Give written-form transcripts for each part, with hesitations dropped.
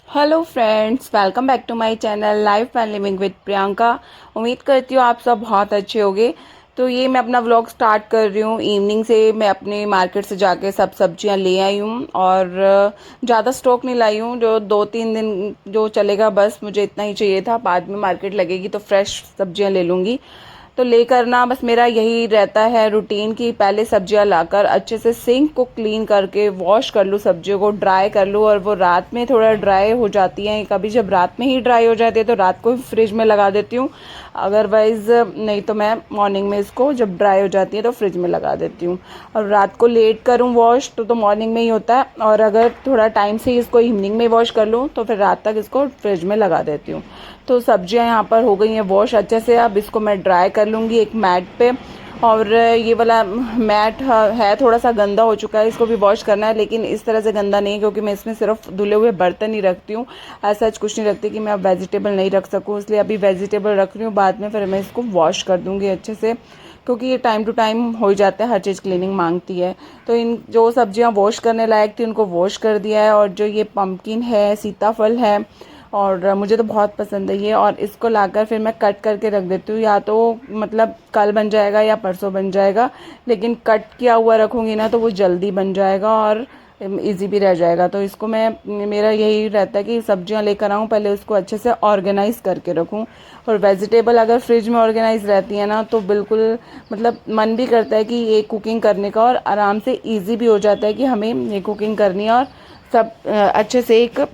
Hello friends, welcome back to my channel life and living with Priyanka. उम्मीद करती हूँ आप सब बहुत अच्छे होंगे। तो ये मैं अपना व्लॉग स्टार्ट कर रही हूँ। इवनिंग से मैं अपने मार्केट से जाके सब सब्जियां ले आई हूँ और ज़्यादा स्टॉक नहीं लाई हूँ। जो 2-3 दिन जो चलेगा बस मुझे इतना ही चाहिए था। बाद में मार्केट लगेगी तो फ्रेश सब्जियां ले लूँगी। तो लेकर ना बस मेरा यही रहता है रूटीन कि पहले सब्जियां लाकर अच्छे से सिंक को क्लीन करके वॉश कर लूँ, सब्जियों को ड्राई कर लूँ। और वो रात में थोड़ा ड्राई हो जाती हैं, कभी जब रात में ही ड्राई हो जाती है तो रात को फ्रिज में लगा देती हूँ। अदरवाइज़ नहीं तो मैं मॉर्निंग में इसको जब ड्राई हो जाती है तो फ्रिज में लगा देती हूँ। और रात को लेट करूँ वॉश तो मॉर्निंग में ही होता है, और अगर थोड़ा टाइम से इसको इवनिंग में वॉश कर लूँ तो फिर रात तक इसको फ्रिज में लगा देती हूँ। तो सब्जियां यहाँ पर हो गई हैं वॉश अच्छे से। अब इसको मैं ड्राई कर लूँगी एक मैट पे। और ये वाला मैट है थोड़ा सा गंदा हो चुका है, इसको भी वॉश करना है, लेकिन इस तरह से गंदा नहीं है क्योंकि मैं इसमें सिर्फ धुले हुए बर्तन ही रखती हूँ। ऐसा कुछ नहीं रखती कि मैं अब वेजिटेबल नहीं रख सकूँ, इसलिए अभी वेजिटेबल रख रही हूँ। बाद में फिर मैं इसको वॉश कर दूँगी अच्छे से, क्योंकि ये टाइम टू टाइम हो जाता है, हर चीज़ क्लीनिंग मांगती है। तो इन जो सब्जियां वॉश करने लायक थी उनको वॉश कर दिया है। और जो ये पम्पकिन है, सीताफल है, और मुझे तो बहुत पसंद है ये। और इसको लाकर फिर मैं कट करके रख देती हूँ, या तो मतलब कल बन जाएगा या परसों बन जाएगा, लेकिन कट किया हुआ रखूँगी ना तो वो जल्दी बन जाएगा और इजी भी रह जाएगा। तो इसको मैं, मेरा यही रहता है कि सब्जियां लेकर आऊँ, पहले उसको अच्छे से ऑर्गेनाइज करके रखूँ। और वेजिटेबल अगर फ्रिज में ऑर्गेनाइज रहती है ना तो बिल्कुल मतलब मन भी करता है कि ये कुकिंग करने का, और आराम से ईजी भी हो जाता है कि हमें ये कुकिंग करनी है, और सब अच्छे से एक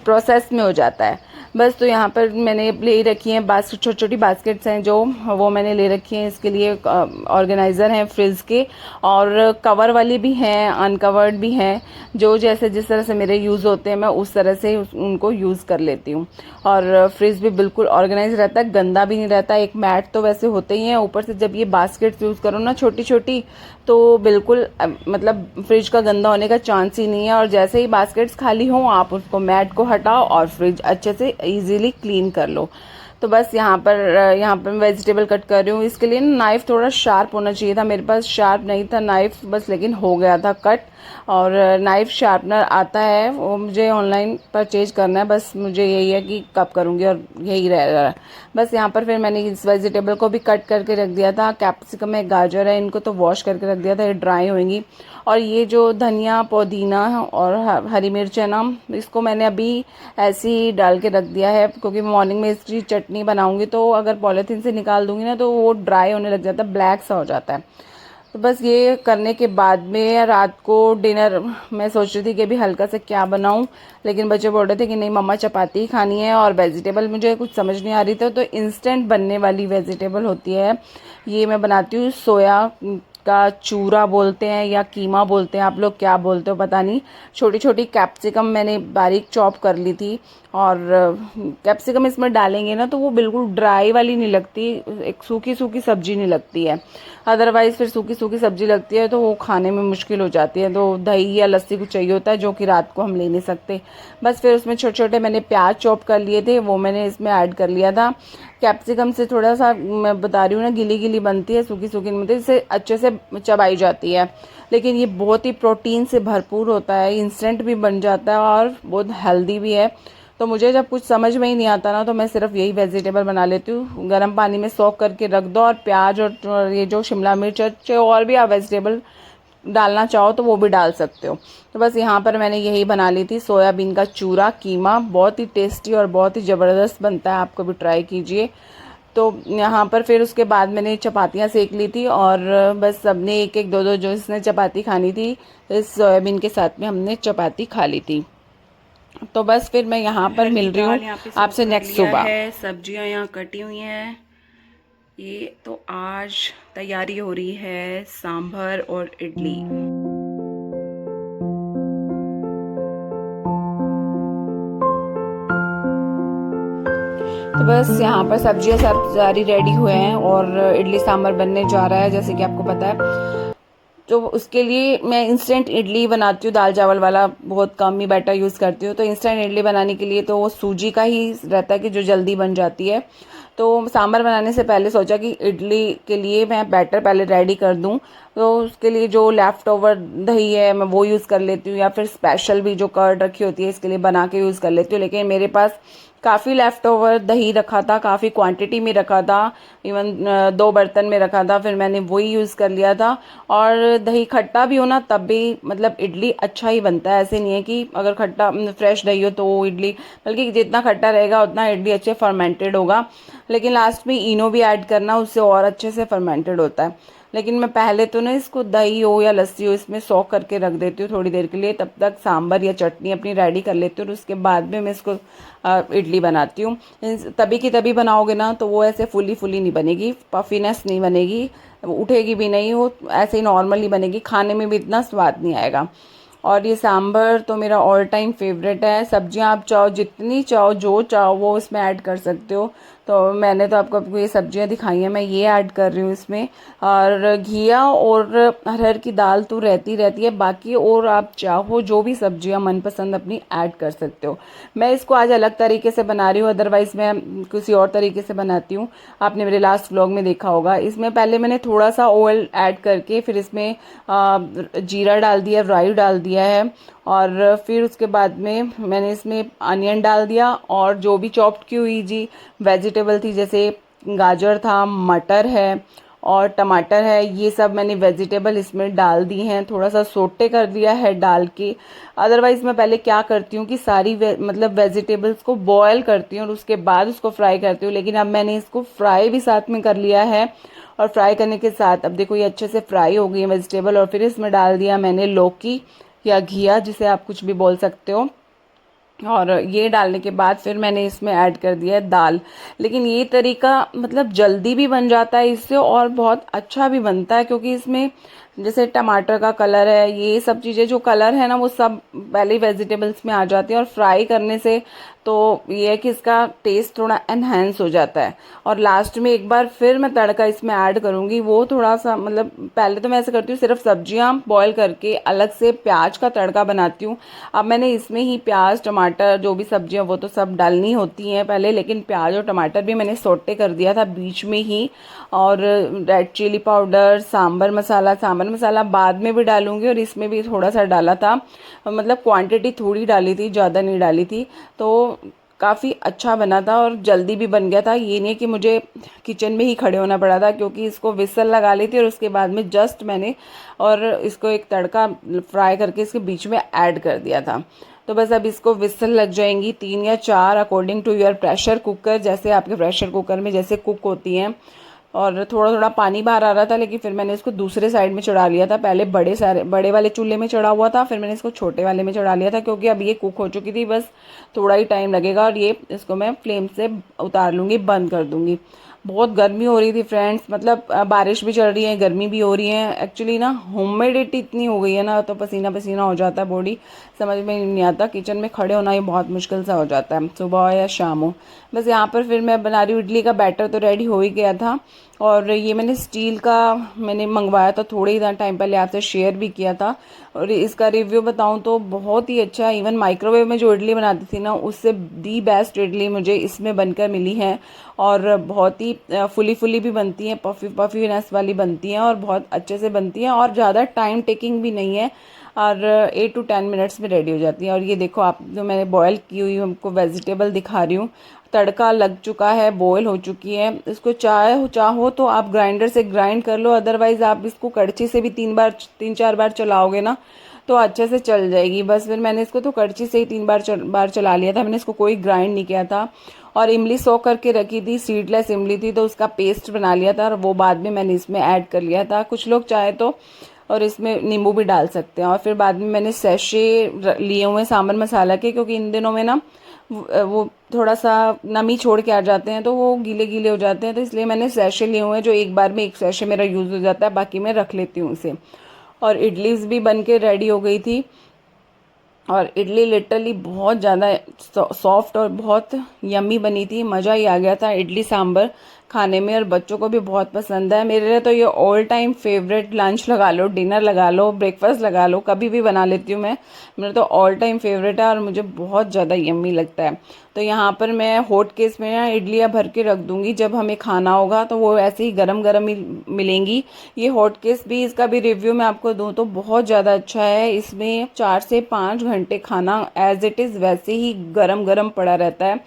प्रोसेस में हो जाता है। बस तो यहाँ पर मैंने ले रखी हैं बास्केट, छोटी छोटी बास्केट्स हैं जो, वो मैंने ले रखी हैं। इसके लिए ऑर्गेनाइज़र हैं फ्रिज के, और कवर वाली भी हैं, अनकवर्ड भी हैं। जो जैसे जिस तरह से मेरे यूज़ होते हैं मैं उस तरह से उनको यूज़ कर लेती हूँ। और फ्रिज भी बिल्कुल ऑर्गेनाइज रहता है, गंदा भी नहीं रहता। एक मैट तो वैसे होते ही हैं, ऊपर से जब ये बास्केट्स यूज़ करो ना छोटी छोटी, तो बिल्कुल मतलब फ्रिज का गंदा होने का चांस ही नहीं है। और जैसे ही बास्केट्स खाली हों आप उसको मैट को हटाओ और फ्रिज अच्छे से इजीली क्लीन कर लो। तो बस यहाँ पर मैं वेजिटेबल कट कर रही हूँ। इसके लिए नाइफ थोड़ा शार्प होना चाहिए था, मेरे पास शार्प नहीं था नाइफ बस, लेकिन हो गया था कट। और नाइफ शार्पनर आता है, वो मुझे ऑनलाइन परचेज करना है, बस मुझे यही है कि कब करूँगी, और यही रह रहा है। बस यहाँ पर फिर मैंने इस वेजिटेबल को भी कट करके रख दिया था। कैप्सिकम है, गाजर है, इनको तो वॉश करके रख दिया था, ये ड्राई होंगी। और ये जो धनिया, पुदीना और हरी मिर्च है ना, इसको मैंने अभी ऐसे ही डाल के रख दिया है, क्योंकि मॉर्निंग में इसकी चटनी बनाऊंगी तो अगर पॉलीथीन से निकाल दूंगी ना तो वो ड्राई होने लग जाता है, ब्लैक सा हो जाता है। तो बस ये करने के बाद में रात को डिनर मैं सोच रही थी कि अभी हल्का से क्या बनाऊं, लेकिन बच्चे बोल रहे थे कि नहीं मम्मा चपाती ही खानी है, और वेजिटेबल मुझे कुछ समझ नहीं आ रही थी। तो इंस्टेंट बनने वाली वेजिटेबल होती है, ये मैं बनाती हूँ। सोया का चूरा बोलते हैं या कीमा बोलते हैं, आप लोग क्या बोलते हो पता नहीं। छोटी छोटी कैप्सिकम मैंने बारीक चॉप कर ली थी। और कैप्सिकम इसमें डालेंगे ना तो वो बिल्कुल ड्राई वाली नहीं लगती, एक सूखी सूखी सब्जी नहीं लगती है। अदरवाइज फिर सूखी सूखी सब्जी लगती है तो वो खाने में मुश्किल हो जाती है। तो दही या लस्सी कुछ चाहिए होता है जो कि रात को हम ले नहीं सकते। बस फिर उसमें छोटे छोटे मैंने प्याज चॉप कर लिए थे, वो मैंने इसमें ऐड कर लिया था। कैप्सिकम से थोड़ा सा मैं बता रही हूँ ना, गिली गिली बनती है, सूखी सूखी नहीं बनती, इससे अच्छे से चबाई जाती है। लेकिन ये बहुत ही प्रोटीन से भरपूर होता है, इंस्टेंट भी बन जाता है और बहुत हेल्दी भी है। तो मुझे जब कुछ समझ में ही नहीं आता ना तो मैं सिर्फ यही वेजिटेबल बना लेती हूँ। गर्म पानी में सोक करके रख दो, और प्याज और ये जो शिमला मिर्च और भी आप वेजिटेबल डालना चाहो तो वो भी डाल सकते हो। तो बस यहाँ पर मैंने यही बना ली थी, सोयाबीन का चूरा कीमा। बहुत ही टेस्टी और बहुत ही ज़बरदस्त बनता है, आप कभी ट्राई कीजिए। तो यहाँ पर फिर उसके बाद मैंने चपातियाँ सेक ली थी, और बस सबने एक एक दो दो जो इसने चपाती खानी थी, इस सोयाबीन के साथ में हमने चपाती खा ली थी। तो बस फिर मैं यहाँ पर मिल रही हूँ आपसे नेक्स्ट सुबह। सब्जियाँ यहाँ कटी हुई हैं। ये तो आज तैयारी हो रही है सांभर और इडली। तो बस यहाँ पर सब्जियाँ सब सारी रेडी हुए हैं और इडली सांभर बनने जा रहा है, जैसे कि आपको पता है। तो उसके लिए मैं इंस्टेंट इडली बनाती हूँ, दाल चावल वाला बहुत कम ही बैटर यूज़ करती हूँ। तो इंस्टेंट इडली बनाने के लिए तो वो सूजी का ही रहता है कि जो जल्दी बन जाती है। तो सांभर बनाने से पहले सोचा कि इडली के लिए मैं बैटर पहले रेडी कर दूं। तो उसके लिए जो लेफ़्ट ओवर दही है मैं वो यूज़ कर लेती हूँ, या फिर स्पेशल भी जो कर्ड रखी होती है इसके लिए बना के यूज़ कर लेती हूँ। लेकिन मेरे पास काफ़ी लेफ़्ट ओवर दही रखा था, काफ़ी क्वांटिटी में रखा था, इवन 2 बर्तन में रखा था, फिर मैंने वही यूज़ कर लिया था। और दही खट्टा भी हो ना तब भी मतलब इडली अच्छा ही बनता है। ऐसे नहीं है कि अगर खट्टा फ्रेश दही हो तो वो इडली, बल्कि जितना खट्टा रहेगा उतना इडली अच्छे फर्मेंटेड होगा। लेकिन लास्ट में इनो भी ऐड करना, उससे और अच्छे से फर्मेंटेड होता है। लेकिन मैं पहले तो ना इसको दही हो या लस्सी हो इसमें सॉक करके रख देती हूँ थोड़ी देर के लिए, तब तक सांभर या चटनी अपनी रेडी कर लेती हूँ और उसके बाद में मैं इसको इडली बनाती हूँ। तभी की तभी बनाओगे ना तो वो ऐसे फुली फुली नहीं बनेगी, पफीनेस नहीं बनेगी, उठेगी भी नहीं, वो ऐसे ही नॉर्मली बनेगी, खाने में भी इतना स्वाद नहीं आएगा। और ये सांभर तो मेरा ऑल टाइम फेवरेट है। सब्जियां आप चाहो जितनी चाहो, जो चाहो वो इसमें ऐड कर सकते हो। तो मैंने तो आपको ये सब्जियां दिखाई हैं, मैं ये ऐड कर रही हूँ इसमें। और घिया और अरहर की दाल तो रहती रहती है, बाकी और आप चाहो जो भी सब्जियां मनपसंद अपनी ऐड कर सकते हो। मैं इसको आज अलग तरीके से बना रही हूँ, अदरवाइज़ मैं किसी और तरीके से बनाती हूँ। आपने मेरे लास्ट व्लॉग में देखा होगा। इसमें पहले मैंने थोड़ा सा ऑयल ऐड करके फिर इसमें जीरा डाल दिया, राई डाल दिया है, और फिर उसके बाद में मैंने इसमें अनियन डाल दिया, और जो भी चॉप्ड की हुई जी वेजिटेबल थी, जैसे गाजर था, मटर है और टमाटर है, ये सब मैंने वेजिटेबल इसमें डाल दी हैं। थोड़ा सा सोटे कर दिया है डाल के। अदरवाइज़ मैं पहले क्या करती हूँ कि सारी मतलब वेजिटेबल्स को बॉयल करती हूँ और उसके बाद उसको फ्राई करती हूँ। लेकिन अब मैंने इसको फ्राई भी साथ में कर लिया है, और फ्राई करने के साथ अब देखो ये अच्छे से फ्राई हो गई है वेजिटेबल। और फिर इसमें डाल दिया मैंने लौकी या घिया, जिसे आप कुछ भी बोल सकते हो। और ये डालने के बाद फिर मैंने इसमें ऐड कर दिया है दाल। लेकिन ये तरीका मतलब जल्दी भी बन जाता है इससे, और बहुत अच्छा भी बनता है, क्योंकि इसमें जैसे टमाटर का कलर है, ये सब चीज़ें जो कलर है ना वो सब पहले ही वेजिटेबल्स में आ जाती है, और फ्राई करने से तो ये है कि इसका टेस्ट थोड़ा एनहेंस हो जाता है। और लास्ट में एक बार फिर मैं तड़का इसमें ऐड करूँगी, वो थोड़ा सा मतलब पहले तो मैं ऐसे करती हूँ सिर्फ सब्जियाँ बॉयल करके अलग से प्याज का तड़का बनाती हूँ। अब मैंने इसमें ही प्याज टमाटर जो भी सब्जियाँ वो तो सब डालनी होती हैं पहले, लेकिन प्याज और टमाटर भी मैंने सौटे कर दिया था बीच में ही। और red chilli powder, sambar masala बाद में भी डालूंगी, और इसमें भी थोड़ा सा डाला था, मतलब क्वांटिटी थोड़ी डाली थी, ज़्यादा नहीं डाली थी। तो काफ़ी अच्छा बना था और जल्दी भी बन गया था। ये नहीं कि मुझे किचन में ही खड़े होना पड़ा था, क्योंकि इसको विसल लगा ली थी और उसके बाद में जस्ट मैंने और इसको एक तड़का फ्राई करके इसके बीच में ऐड कर दिया था। तो बस अब इसको विसल लग जाएंगी 3 या 4, according to your pressure cooker, जैसे आपके प्रेशर कुकर में जैसे कुक होती हैं। और थोड़ा थोड़ा पानी बाहर आ रहा था, लेकिन फिर मैंने इसको दूसरे साइड में चढ़ा लिया था। पहले बड़े वाले चूल्हे में चढ़ा हुआ था, फिर मैंने इसको छोटे वाले में चढ़ा लिया था, क्योंकि अब ये कुक हो चुकी थी, बस थोड़ा ही टाइम लगेगा और ये इसको मैं फ्लेम से उतार लूँगी, बंद कर दूँगी। बहुत गर्मी हो रही थी फ्रेंड्स, मतलब बारिश भी चल रही है, गर्मी भी हो रही है। एक्चुअली ना ह्यूमिडिटी इतनी हो गई है ना, तो पसीना पसीना हो जाता है बॉडी, समझ में नहीं आता। किचन में खड़े होना ही बहुत मुश्किल सा हो जाता है, सुबह हो या शाम हो। बस यहाँ पर फिर मैं बना रही हूँ इडली का बैटर, तो रेडी हो ही गया था। और ये मैंने स्टील का मैंने मंगवाया था, थोड़े ही टाइम पहले आपसे शेयर भी किया था। और इसका रिव्यू बताऊं तो बहुत ही अच्छा है। इवन माइक्रोवेव में जो इडली बनाती थी ना, उससे दी बेस्ट इडली मुझे इसमें बनकर मिली है। और बहुत ही फुली फुली भी बनती हैं, पफीनेस वाली बनती हैं, और बहुत अच्छे से बनती हैं, और ज़्यादा टाइम टेकिंग भी नहीं है, और 8 to 10 मिनट्स में रेडी हो जाती है। और ये देखो, आप जो मैंने बॉयल की हुई हमको वेजिटेबल दिखा रही हूँ, तड़का लग चुका है, बॉयल हो चुकी है। इसको चाहो तो आप ग्राइंडर से ग्राइंड कर लो, अदरवाइज आप इसको कड़छी से भी 3 4 बार चलाओगे ना तो अच्छे से चल जाएगी। बस फिर मैंने इसको तो कड़छी से ही 3 बार चला लिया था, मैंने इसको कोई ग्राइंड नहीं किया था। और इमली सोक करके रखी थी, सीडलेस इमली थी, तो उसका पेस्ट बना लिया था, और वो बाद में मैंने इसमें ऐड कर लिया था। कुछ लोग चाहे तो और इसमें नींबू भी डाल सकते हैं। और फिर बाद में मैंने सैशे लिए हुए सांभर मसाला के, क्योंकि इन दिनों में ना वो थोड़ा सा नमी छोड़ के आ जाते हैं, तो वो गीले गीले हो जाते हैं, तो इसलिए मैंने सैशे लिए हुए हैं, जो एक बार में एक सैशे मेरा यूज़ हो जाता है, बाकी मैं रख लेती हूँ उसे। और इडलीज भी बन के रेडी हो गई थी, और इडली लिटरली बहुत ज़्यादा सॉफ्ट और बहुत यम्मी बनी थी, मज़ा ही आ गया था इडली सांभर खाने में और बच्चों को भी बहुत पसंद है। मेरे लिए तो ये ऑल टाइम फेवरेट, लंच लगा लो, डिनर लगा लो, ब्रेकफास्ट लगा लो, कभी भी बना लेती हूँ मैं। मेरा तो ऑल टाइम फेवरेट है और मुझे बहुत ज़्यादा यम्मी लगता है। तो यहाँ पर मैं हॉट केस में ना इडलियाँ भर के रख दूँगी, जब हमें खाना होगा तो वो ऐसे ही गरम गरम ही मिलेंगी। ये हॉट केस भी, इसका भी रिव्यू मैं आपको दूँ तो बहुत ज़्यादा अच्छा है। इसमें 4 से 5 घंटे खाना एज इट इज़ वैसे ही गरम गरम पड़ा रहता है।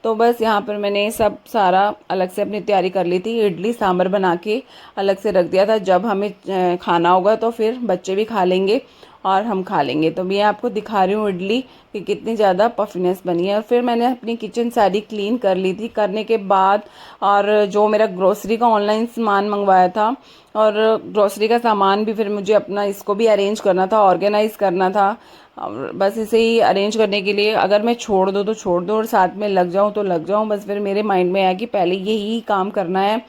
तो बस यहाँ पर मैंने सब सारा अलग से अपनी तैयारी कर ली थी। इडली सांभर बना के अलग से रख दिया था, जब हमें खाना होगा तो फिर बच्चे भी खा लेंगे और हम खा लेंगे। तो मैं आपको दिखा रही हूँ इडली कि कितनी ज़्यादा पफीनेस बनी है। और फिर मैंने अपनी किचन सारी क्लीन कर ली थी। करने के बाद और जो मेरा ग्रोसरी का ऑनलाइन सामान मंगवाया था, और ग्रोसरी का सामान भी फिर मुझे अपना इसको भी अरेंज करना था, ऑर्गेनाइज करना था। और बस इसे ही अरेंज करने के लिए अगर मैं छोड़ दूँ तो छोड़ दूँ और साथ में लग जाऊँ तो लग जाऊँ, बस फिर मेरे माइंड में आया कि पहले यही काम करना है।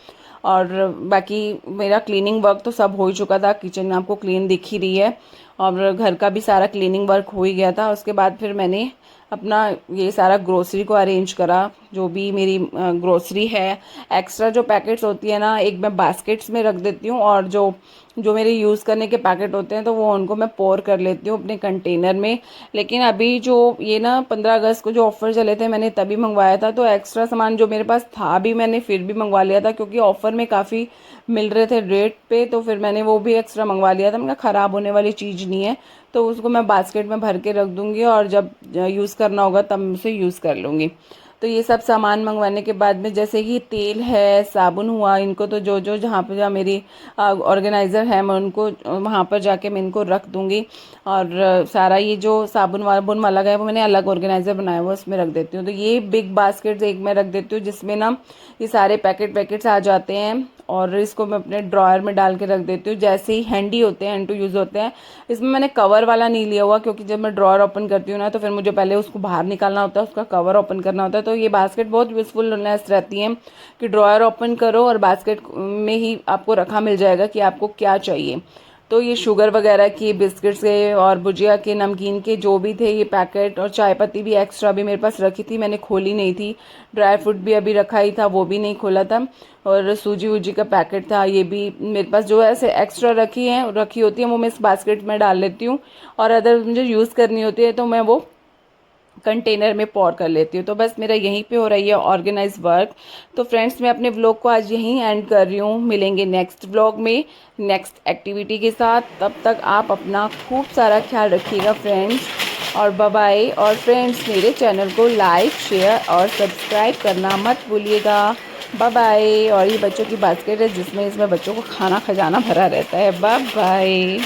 और बाकी मेरा क्लीनिंग वर्क तो सब हो ही चुका था। किचन में आपको क्लीन दिख ही रही है और घर का भी सारा क्लीनिंग वर्क हो ही गया था। उसके बाद फिर मैंने अपना ये सारा ग्रोसरी को अरेंज करा, जो भी मेरी ग्रोसरी है। एक्स्ट्रा जो पैकेट्स होती है ना, एक मैं बास्केट्स में रख देती हूँ, और जो जो मेरे यूज़ करने के पैकेट होते हैं तो वो उनको मैं पोर कर लेती हूँ अपने कंटेनर में। लेकिन अभी जो ये ना 15 अगस्त को जो ऑफ़र चले थे, मैंने तभी मंगवाया था, तो एक्स्ट्रा सामान जो मेरे पास था भी मैंने फिर भी मंगवा लिया था, क्योंकि ऑफ़र में काफ़ी मिल रहे थे रेट पे। तो फिर मैंने वो भी एक्स्ट्रा मंगवा लिया था। मैंने कहा ख़राब होने वाली चीज़ नहीं है, तो उसको मैं बास्केट में भर के रख दूँगी और जब यूज़ करना होगा तब उसे यूज़ कर लूँगी। तो ये सब सामान मंगवाने के बाद में, जैसे कि तेल है, साबुन हुआ, इनको तो जो जो जहाँ पे जहाँ मेरी ऑर्गेनाइज़र है मैं उनको वहाँ पर जाके मैं इनको रख दूँगी। और सारा ये जो साबुन वाबुन वाला है वो मैंने अलग ऑर्गेनाइज़र बनाया हुआ, उसमें रख देती हूँ। तो ये बिग बास्केट एक में रख देती हूँ, जिसमें ना ये सारे पैकेट्स आ जाते हैं। और इसको मैं अपने ड्रॉयर में डाल के रख देती हूँ, जैसे ही हैंडी होते हैं, हैंड टू यूज़ होते हैं। इसमें मैंने कवर वाला नहीं लिया हुआ, क्योंकि जब मैं ड्रॉयर ओपन करती हूँ ना तो फिर मुझे पहले उसको बाहर निकालना होता है, उसका कवर ओपन करना होता है। तो ये बास्केट बहुत यूज़फुलनेस रहती है कि ड्रॉयर ओपन करो और बास्केट में ही आपको रखा मिल जाएगा कि आपको क्या चाहिए। तो ये शुगर वगैरह की, बिस्किट्स के और भुजिया के, नमकीन के जो भी थे ये पैकेट, और चाय पत्ती भी एक्स्ट्रा भी मेरे पास रखी थी, मैंने खोली नहीं थी। ड्राई फ्रूट भी अभी रखा ही था, वो भी नहीं खोला था। और सूजी वूजी का पैकेट था, ये भी मेरे पास जो ऐसे एक्स्ट्रा रखी होती है वो मैं इस बास्केट में डाल लेती हूँ। और अदर मुझे यूज़ करनी होती है तो मैं वो कंटेनर में पोर कर लेती हूँ। तो बस मेरा यहीं पे हो रही है ऑर्गेनाइज वर्क। तो फ्रेंड्स, मैं अपने व्लॉग को आज यहीं एंड कर रही हूँ। मिलेंगे नेक्स्ट व्लॉग में नेक्स्ट एक्टिविटी के साथ। तब तक आप अपना खूब सारा ख्याल रखिएगा फ्रेंड्स, और बाय बाय। और फ्रेंड्स, मेरे चैनल को लाइक, शेयर और सब्सक्राइब करना मत भूलिएगा। Bye bye. और ये बच्चों की बास्केट है जिसमें इसमें बच्चों को खाना खजाना भरा रहता है। Bye bye.